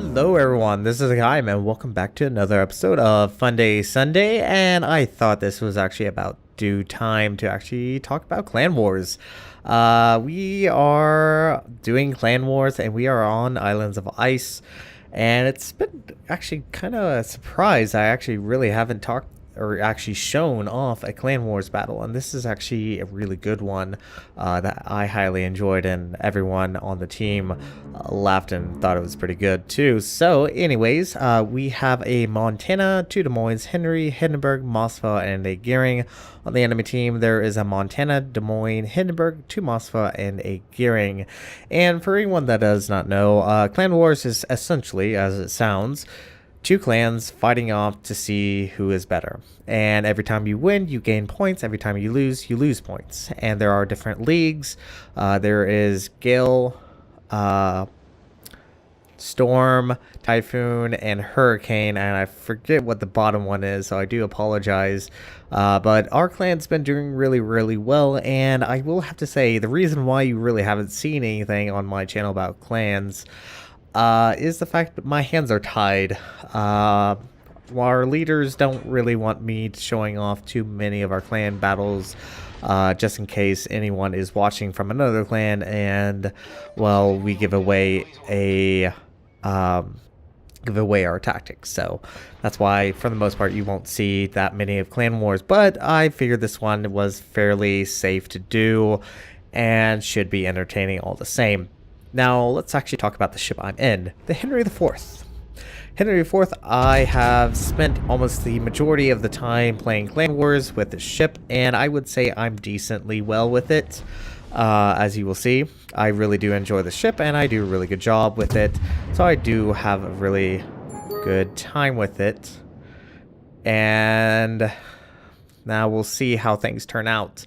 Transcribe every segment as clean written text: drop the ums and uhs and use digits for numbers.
Hello everyone, this is Hakaym and welcome back to another episode of Funday Sunday, and I thought this was actually about due time to actually talk about Clan Wars. We are doing Clan Wars and we are on Islands of Ice, and it's been actually kind of a surprise. I actually really haven't talked or actually shown off a Clan Wars battle, and this is actually a really good one that I highly enjoyed, and everyone on the team laughed and thought it was pretty good too. So anyways, we have a Montana, 2 Des Moines, Henry, Hindenburg, Mossva, and a Gearing. On the enemy team, there is a Montana, Des Moines, Hindenburg, 2 Mossva, and a Gearing. And for anyone that does not know, Clan Wars is essentially, as it sounds, 2 clans fighting off to see who is better. And every time you win, you gain points. Every time you lose points. And there are different leagues. There is Gale, Storm, Typhoon, and Hurricane, and I forget what the bottom one is, so I do apologize. But our clan's been doing really well, and I will have to say the reason why you really haven't seen anything on my channel about clans is the fact that my hands are tied. Our leaders don't really want me showing off too many of our clan battles, just in case anyone is watching from another clan and, well, we give away our tactics. So that's why for the most part you won't see that many of Clan Wars, but I figured this one was fairly safe to do and should be entertaining all the same. Now let's actually talk about the ship I'm in, the Henry IV. Henry IV, I have spent almost the majority of the time playing Clan Wars with this ship, and I would say I'm decently well with it. As you will see, I really do enjoy the ship, and I do a really good job with it. So I do have a really good time with it. And now we'll see how things turn out.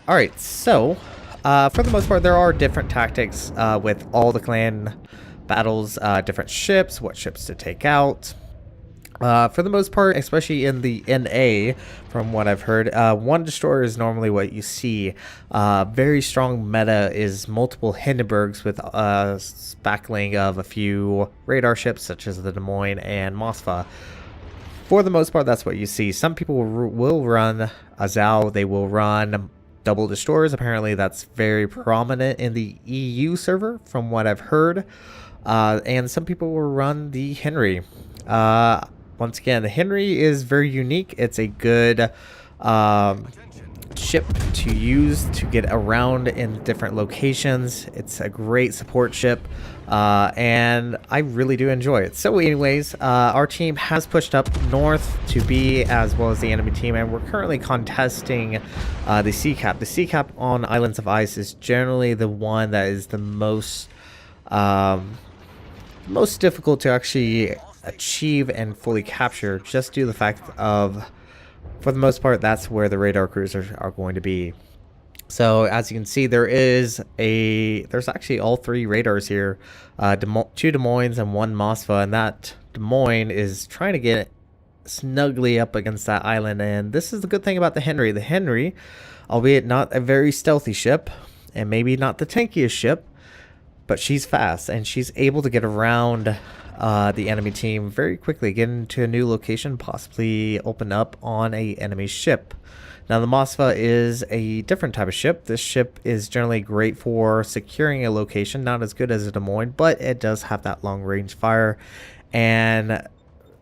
Alright, so for the most part, there are different tactics with all the clan battles, different ships, what ships to take out. For the most part, especially in the NA, from what I've heard, 1 destroyer is normally what you see. Very strong meta is multiple Hindenburgs with spackling of a few radar ships, such as the Des Moines and Mossva. For the most part, that's what you see. Some people will run Azal, they will run double destroyers. Apparently that's very prominent in the EU server from what I've heard. And some people will run the Henry. Once again, the Henry is very unique. It's a good ship to use to get around in different locations. It's a great support ship, and I really do enjoy it. So anyways, our team has pushed up north to be as well as the enemy team, and we're currently contesting the sea cap. The sea cap on Islands of Ice is generally the one that is the most difficult to actually achieve and fully capture, just due to the fact of, for the most part, that's where the radar cruisers are going to be. So as you can see, there's actually all 3 radars here, 2 Des Moines and 1 Mossva, and that Des Moines is trying to get snugly up against that island. And this is the good thing about the Henry. The Henry, albeit not a very stealthy ship and maybe not the tankiest ship, but she's fast and she's able to get around the enemy team very quickly, get into a new location, possibly open up on a enemy ship. Now the Mossva is a different type of ship. This ship is generally great for securing a location, not as good as a Des Moines, but it does have that long range fire. And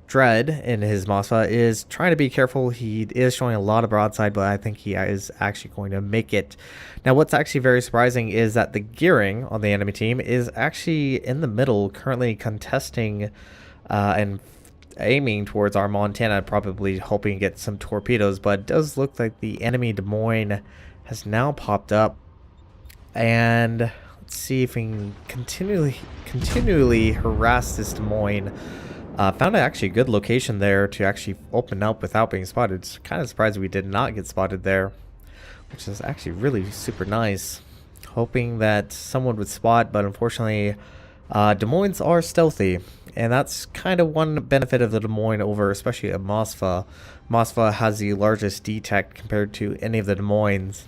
Dread in his Mossva is trying to be careful. He is showing a lot of broadside, but I think he is actually going to make it. Now what's actually very surprising is that the Gearing on the enemy team is actually in the middle, currently contesting and aiming towards our Montana, probably hoping to get some torpedoes. But it does look like the enemy Des Moines has now popped up, and let's see if we can continually harass this Des Moines. Found actually a good location there to actually open up without being spotted. It's kind of surprised we did not get spotted there, which is actually really super nice. Hoping that someone would spot, but unfortunately Des Moines are stealthy, and that's kind of one benefit of the Des Moines over especially a Mossva. Mossva has the largest detect compared to any of the Des Moines,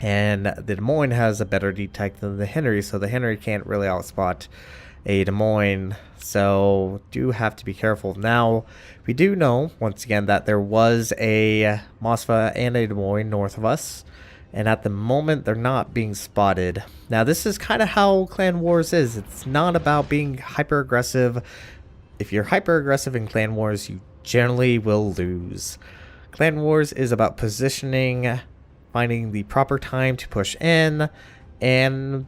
and the Des Moines has a better detect than the Henry, so the Henry can't really outspot a Des Moines. So do have to be careful. Now, we do know, once again, that there was a Mosfa and a Des Moines north of us. And at the moment, they're not being spotted. Now, this is kind of how Clan Wars is. It's not about being hyper-aggressive. If you're hyper-aggressive in Clan Wars, you generally will lose. Clan Wars is about positioning, finding the proper time to push in, and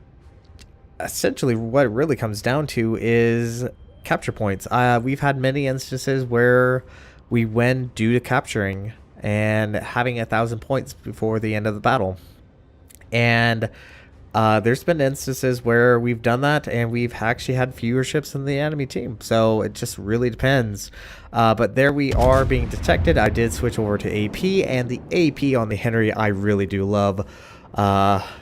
essentially what it really comes down to is capture points. We've had many instances where we win due to capturing and having 1,000 points before the end of the battle. And there's been instances where we've done that and we've actually had fewer ships than the enemy team. So it just really depends. But there we are being detected. I did switch over to AP, and the AP on the Henry I really do love.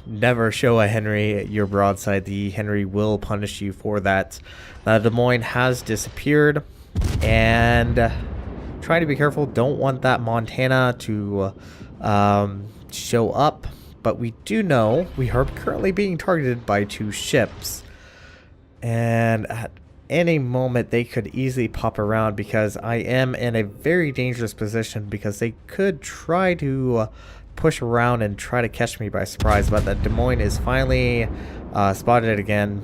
Never show a Henry your broadside. The Henry will punish you for that. Des Moines has disappeared, and try to be careful. Don't want that Montana to show up. But we do know we are currently being targeted by 2 ships. And at any moment they could easily pop around, because I am in a very dangerous position, because they could try to push around and try to catch me by surprise. But the Des Moines is finally spotted again.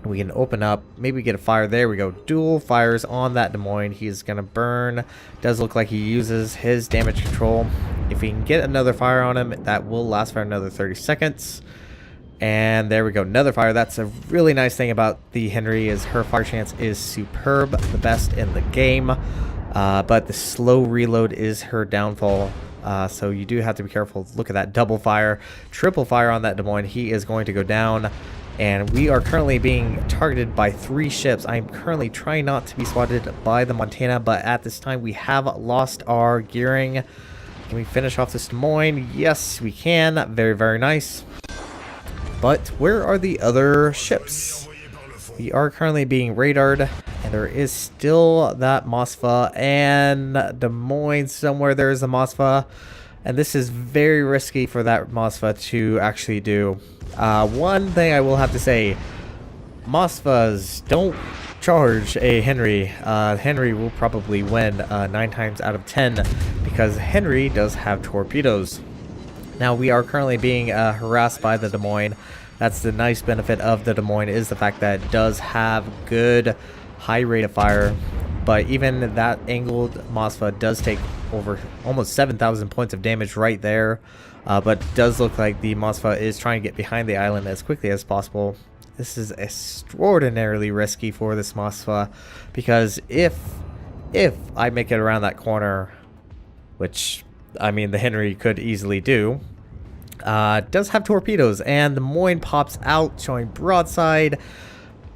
We can open up, maybe get a fire. There we go. Dual fires on that Des Moines. He's going to burn. Does look like he uses his damage control. If we can get another fire on him, that will last for another 30 seconds. And there we go. Another fire. That's a really nice thing about the Henry, is her fire chance is superb. The best in the game. But the slow reload is her downfall. So you do have to be careful. Look at that double fire. Triple fire on that Des Moines. He is going to go down. And we are currently being targeted by 3 ships. I'm currently trying not to be spotted by the Montana, but at this time we have lost our gearing. Can we finish off this Des Moines? Yes, we can. Very, very nice. But where are the other ships? We are currently being radared, and there is still that Mosfa and Des Moines somewhere. There is a Mosfa, and this is very risky for that Mosfa to actually do. One thing I will have to say, Mosfas don't charge a Henry. Henry will probably win 9 times out of 10, because Henry does have torpedoes. Now we are currently being harassed by the Des Moines. That's the nice benefit of the Des Moines, is the fact that it does have good high rate of fire. But even that angled Mosfa does take over almost 7,000 points of damage right there. But it does look like the Mosfa is trying to get behind the island as quickly as possible. This is extraordinarily risky for this Mosfa, because if I make it around that corner, which, I mean, the Henry could easily do, does have torpedoes, and the Des Moines pops out showing broadside.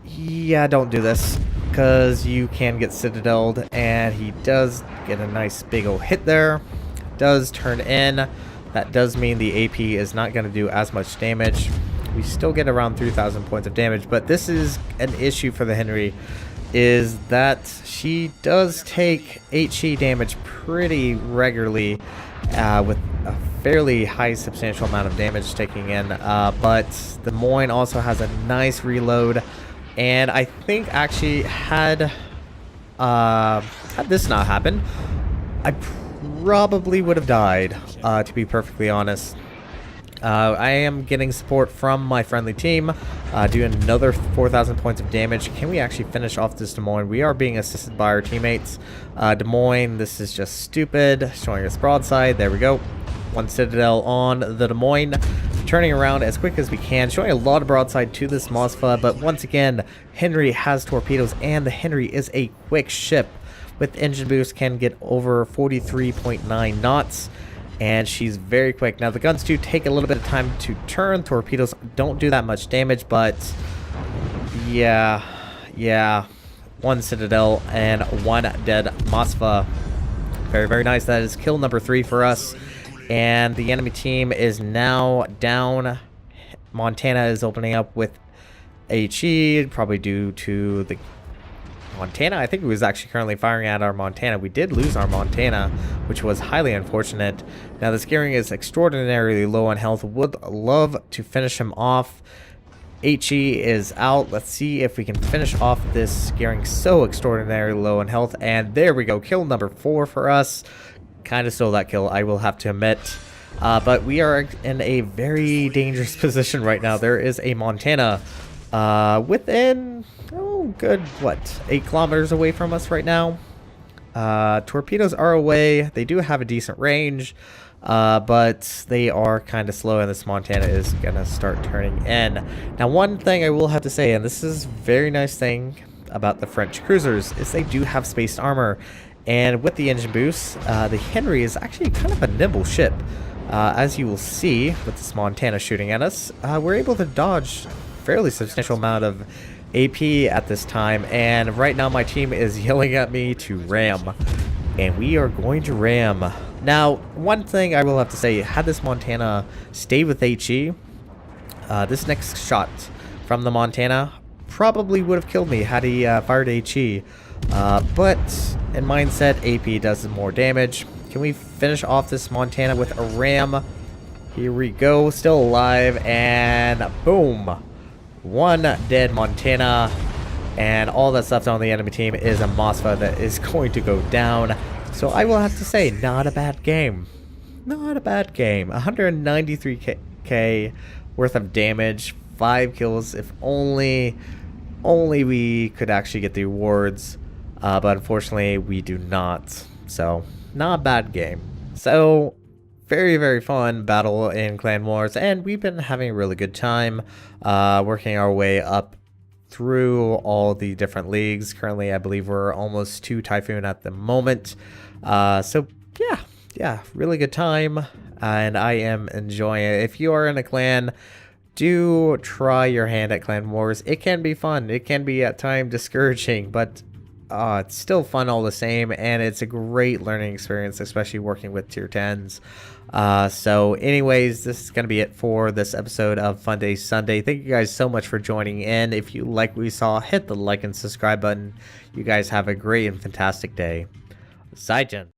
Yeah, don't do this, because you can get citadeled, and he does get a nice big ol' hit there. Does turn in. That does mean the AP is not going to do as much damage. We still get around 3,000 points of damage, but this is an issue for the Henry, is that she does take HE damage pretty regularly, with a fairly high substantial amount of damage taking in. But the Des Moines also has a nice reload, and I think actually had this not happened, I probably would have died, to be perfectly honest. I am getting support from my friendly team, doing another 4,000 points of damage. Can we actually finish off this Des Moines? We are being assisted by our teammates. Des Moines, this is just stupid, showing us broadside. There we go. 1 citadel on the Des Moines, turning around as quick as we can, showing a lot of broadside to this Mosfa. But once again, Henry has torpedoes, and the Henry is a quick ship with engine boost, can get over 43.9 knots, and she's very quick. Now the guns do take a little bit of time to turn. Torpedoes don't do that much damage, but yeah, 1 citadel and 1 dead Mosfa. Very, very nice. That is kill number 3 for us, and the enemy team is now down. Montana is opening up with HE, probably due to the Montana. I think it was actually currently firing at our Montana. We did lose our Montana, which was highly unfortunate. Now this gearing is extraordinarily low on health. Would love to finish him off. HE is out. Let's see if we can finish off this gearing so extraordinarily low in health. And there we go. Kill number 4 for us. Kind of stole that kill, I will have to admit. But we are in a very dangerous position right now. There is a Montana within, oh, good, what, 8 kilometers away from us right now. Torpedoes are away. They do have a decent range, but they are kind of slow, and this Montana is going to start turning in. Now, one thing I will have to say, and this is a very nice thing about the French cruisers, is they do have spaced armor. And with the engine boost, the Henry is actually kind of a nimble ship. As you will see with this Montana shooting at us, we're able to dodge a fairly substantial amount of AP at this time. And right now my team is yelling at me to ram. And we are going to ram. Now, one thing I will have to say, had this Montana stayed with HE, this next shot from the Montana probably would have killed me had he fired HE. But in mindset, AP does more damage. Can we finish off this Montana with a ram? Here we go, still alive, and boom! One dead Montana, and all that's left on the enemy team is a Mosfa that is going to go down. So I will have to say, not a bad game. Not a bad game. 193k worth of damage, 5 kills. If only we could actually get the awards. But unfortunately, we do not. So, not a bad game. So, very, very fun battle in Clan Wars. And we've been having a really good time working our way up through all the different leagues. Currently, I believe we're almost 2 Typhoon at the moment. So, yeah, really good time. And I am enjoying it. If you are in a clan, do try your hand at Clan Wars. It can be fun. It can be at times discouraging, but it's still fun all the same, and it's a great learning experience, especially working with tier 10s. So anyways, this is going to be it for this episode of Funday Sunday. Thank you guys so much for joining in. If you like what you saw, hit the like and subscribe button. You guys have a great and fantastic day. Zaijian.